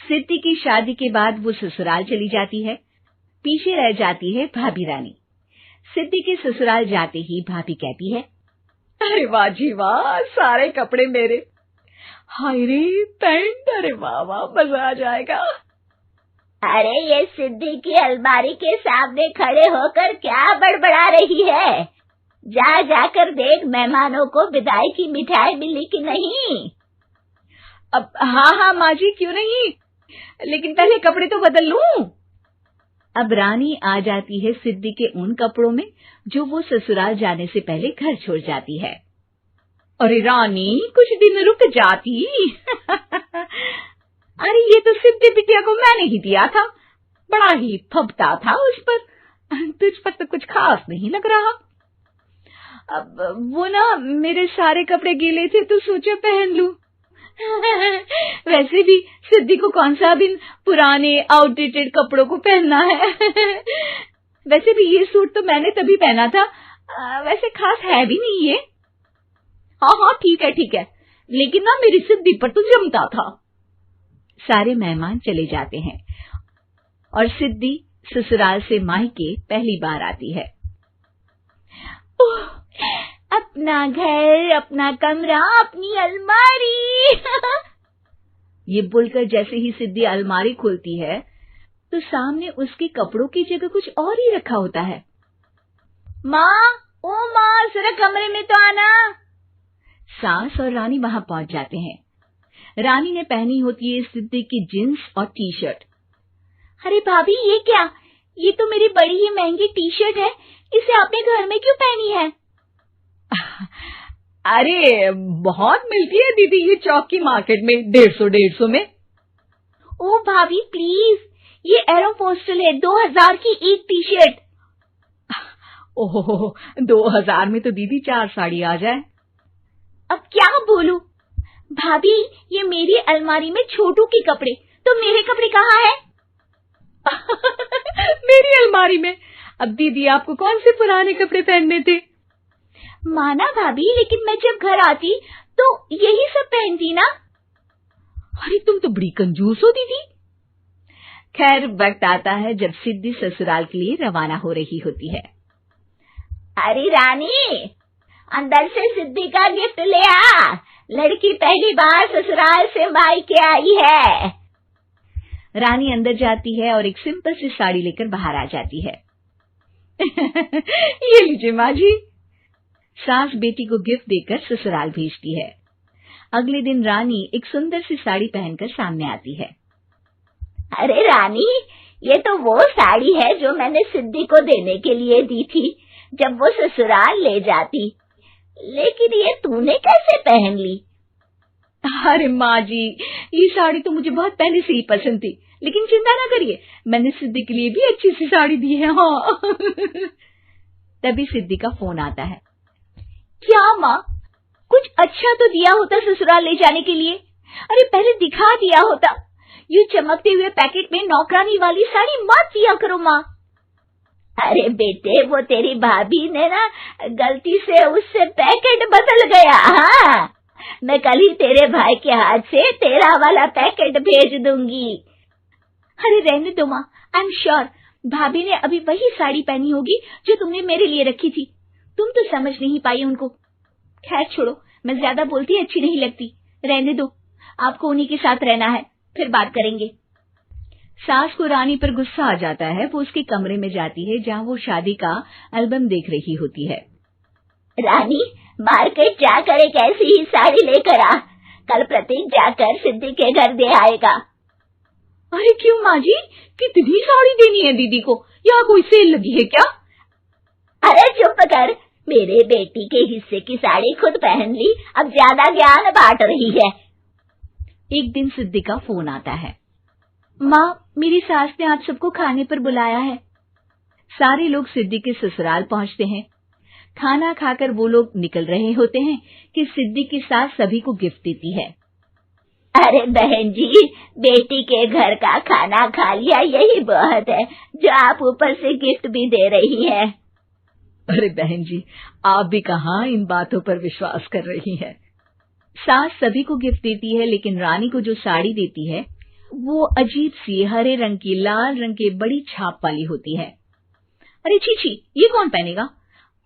सिद्धि की शादी के बाद वो ससुराल चली जाती है। पीछे रह जाती है भाभी रानी। सिद्धि के ससुराल जाते ही भाभी कहती है, अरे वाह जी वाह, सारे कपड़े मेरे। हाय रे पैंट, अरे वाह वाह, मजा आ जाएगा। अरे ये सिद्धि की अलमारी के सामने खड़े होकर क्या बड़बड़ा रही है? जाकर देख मेहमानों को विदाई की मिठाई मिली कि नहीं। अब हाँ माँ जी, क्यों नहीं, लेकिन पहले कपड़े तो बदल लूं। अब रानी आ जाती है सिद्धि के उन कपड़ों में जो वो ससुराल जाने से पहले घर छोड़ जाती है। अरे रानी, कुछ दिन रुक जाती। अरे ये तो सिद्धि बिटिया को मैंने ही दिया था, बड़ा ही फबता था उस पर, तुझ पर तो कुछ खास नहीं लग रहा। अब वो ना मेरे सारे कपड़े गीले थे तो सोचा पहन लूं। वैसे भी सिद्धि को कौन सा भी पुराने आउटडेटेड कपड़ों को पहनना है। वैसे भी ये सूट तो मैंने तभी पहना था, वैसे खास है भी नहीं ये। हाँ ठीक है, लेकिन ना मेरी सिद्धि पर तो जमता था। सारे मेहमान चले जाते हैं और सिद्धि ससुराल से मायके पहली बार आती है। अपना घर, अपना कमरा, अपनी अलमारी। ये बोलकर जैसे ही सिद्धि अलमारी खोलती है तो सामने उसके कपड़ों की जगह कुछ और ही रखा होता है। माँ, जरा कमरे में तो आना। सास और रानी वहां पहुंच जाते हैं। रानी ने पहनी होती है सिद्धि की जींस और टी शर्ट। अरे भाभी, ये क्या? ये तो मेरी बड़ी ही महंगी टी शर्ट है, इसे आपने घर में क्यों पहनी है? अरे बहुत मिलती है दीदी ये चौक की मार्केट में, 150 में। ओ भाभी प्लीज, ये एरोपोस्टल है, 2000 की एक टी शर्ट। ओहो, 2000 में तो दीदी 4 साड़ी आ जाए। अब क्या बोलूं? भाभी, ये मेरी अलमारी में छोटू के कपड़े, तो मेरे कपड़े कहाँ हैं? मेरी अलमारी में? अब दीदी आपको कौन से पुराने कपड़े पहनने थे? माना भाभी, लेकिन मैं जब घर आती तो यही सब पहनती ना। अरे तुम तो बड़ी कंजूस हो दीदी। खैर, वक्त आता है जब सिद्धि ससुराल के लिए रवाना हो रही होती है। अरे रानी, अंदर से सिद्धि का गिफ्ट ले आ, लड़की पहली बार ससुराल से मायके आई है। रानी अंदर जाती है और एक सिंपल सी साड़ी लेकर बाहर आ जाती है। ये लीजिए माँ जी। सास बेटी को गिफ्ट देकर ससुराल भेजती है। अगले दिन रानी एक सुंदर सी साड़ी पहनकर सामने आती है। अरे रानी, ये तो वो साड़ी है जो मैंने सिद्धि को देने के लिए दी थी जब वो ससुराल ले जाती, लेकिन ये तूने कैसे पहन ली? अरे माँ जी, ये साड़ी तो मुझे बहुत पहले से ही पसंद थी, लेकिन चिंता ना करिए, मैंने सिद्धि के लिए भी अच्छी सी साड़ी दी है। हाँ। तभी सिद्धि का फोन आता है। क्या माँ, कुछ अच्छा तो दिया होता ससुराल ले जाने के लिए। अरे पहले दिखा दिया होता। यूं चमकते हुए पैकेट में नौकरानी वाली साड़ी मत दिया करो माँ। अरे बेटे, वो तेरी भाभी ने ना गलती से उससे पैकेट बदल गया। हाँ, मैं कल ही तेरे भाई के हाथ से तेरा वाला पैकेट भेज दूंगी। अरे रहने दो माँ, आई एम श्योर भाभी ने अभी वही साड़ी पहनी होगी जो तुमने मेरे लिए रखी थी। तुम तो समझ नहीं पाई उनको। खैर छोड़ो, मैं ज्यादा बोलती अच्छी नहीं लगती, रहने दो, आपको उन्हीं के साथ रहना है, फिर बात करेंगे। सास को रानी पर गुस्सा आ जाता है। वो उसके कमरे में जाती है जहाँ वो शादी का एल्बम देख रही होती है। रानी, मार्केट जाकर एक ऐसी ही साड़ी लेकर आ, कल प्रतीक जाकर सिद्धि के घर दे आएगा। अरे क्यों माँ जी, कितनी साड़ी देनी है दीदी को? यहाँ कोई सेल लगी है क्या? अरे चुप कर, मेरे बेटी के हिस्से की साड़ी खुद पहन ली, अब ज्यादा ज्ञान बांट रही है। एक दिन सिद्धि का फोन आता है। माँ, मेरी सास ने आप सबको खाने पर बुलाया है। सारे लोग सिद्धि के ससुराल पहुंचते हैं। खाना खाकर वो लोग निकल रहे होते हैं कि सिद्धि की सास सभी को गिफ्ट देती है। अरे बहन जी, बेटी के घर का खाना खा लिया, यही बहुत है जो आप ऊपर से गिफ्ट भी दे रही है। अरे बहन जी, आप भी कहाँ इन बातों पर विश्वास कर रही हैं। सास सभी को गिफ्ट देती है, लेकिन रानी को जो साड़ी देती है वो अजीब सी हरे रंग की लाल रंग के बड़ी छाप वाली होती है। अरे छी, ये कौन पहनेगा?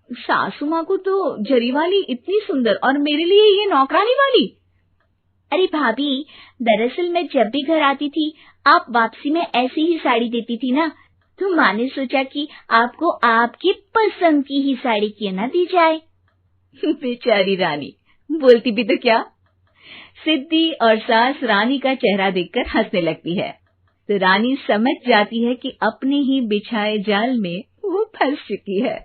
सासू माँ को तो जरी वाली इतनी सुंदर, और मेरे लिए ये नौकरानी वाली। अरे भाभी, दरअसल मैं जब भी घर आती थी आप वापसी में ऐसी ही साड़ी देती थी ना, तो माँ ने सोचा कि आपको आपकी पसंद की ही साड़ी क्यों ना दी जाए। बेचारी रानी, बोलती भी तो क्या। सिद्धि और सास रानी का चेहरा देखकर हंसने लगती है, तो रानी समझ जाती है कि अपने ही बिछाए जाल में वो फंस चुकी है।